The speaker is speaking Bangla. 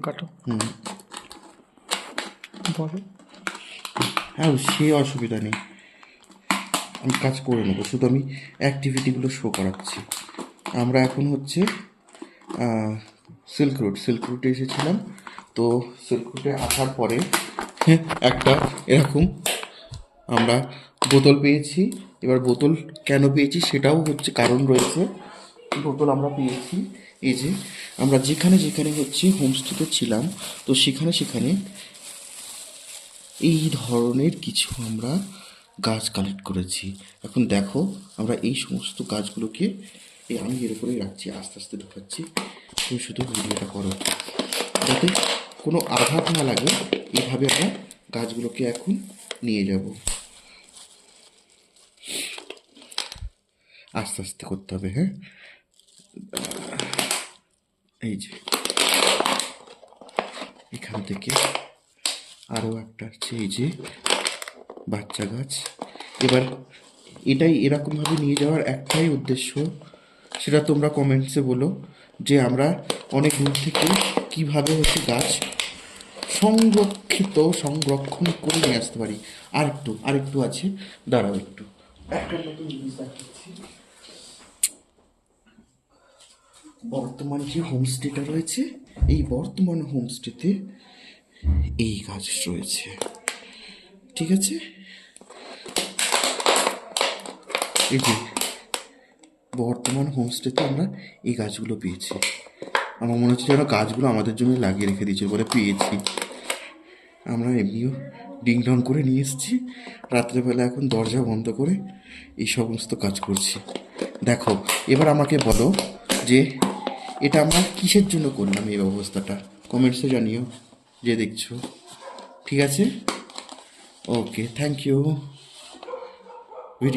কাটো বলো। হ্যাঁ, সে অসুবিধা নেই, আমি কাজ করে নেবো, শুধু আমি অ্যাক্টিভিটিগুলো শো করাচ্ছি। আমরা এখন হচ্ছে সিল্ক রুটে এসেছিলাম। তো সিল্ক রুটে আসার পরে একটা এরকম আমরা বোতল পেয়েছি। এবার বোতল কেন পেয়েছি সেটাও হচ্ছে কারণ রয়েছে। বোতল আমরা পেয়েছি এই যে আমরা যেখানে যেখানে হচ্ছে হোমস্টেতে ছিলাম, তো সেখানে সেখানে এই ধরনের কিছু আমরা গাছ কালেক্ট করেছি। এখন দেখো আমরা এই সমস্ত গাছগুলোকে আমি এর উপরেই রাখছি, আস্তে আস্তে ঢোকাচ্ছি, তুমি শুধু ভিডিওটা করো যাতে কোনো আঘাত না লাগে। এইভাবে আমরা গাছগুলোকে এখন নিয়ে যাব, আস্তে আস্তে করতে হবে। হ্যাঁ, এই যে এখান থেকে আরও একটা আছে, এই যে বাচ্চা গাছ। এবার এটাই এরকমভাবে নিয়ে যাওয়ার একটাই উদ্দেশ্য, সেটা তোমরা কমেন্টসে বলো যে আমরা অনেক দূর থেকে কিভাবে হচ্ছে গাছ সংরক্ষণ করে নিয়ে আসতে পারি। আরেকটু আছে, দাঁড়াও একটু, একটা নতুন জিনিস দেখাচ্ছি। বর্তমান যে হোমস্টেটা রয়েছে, এই বর্তমান হোমস্টেতে এই গাছ রয়েছে, ঠিক আছে? এই যে বর্তমান হোমস্টেতে আমরা এই গাছগুলো পেয়েছি। আমার মনে হচ্ছে যেন গাছগুলো আমাদের জন্য লাগিয়ে রেখে দিয়েছে বলে পেয়েছি। আমরা এমনিও ডিং ডং করে নিয়ে এসেছি, রাত্রেবেলা এখন দরজা বন্ধ করে এই সমস্ত কাজ করছি। দেখো এবার আমাকে বলো যে এটা আমরা কিসের জন্য করলাম এই ব্যবস্থাটা, কমেন্টসে জানিও যে দেখছো। ঠিক আছে, ওকে, থ্যাংক ইউ।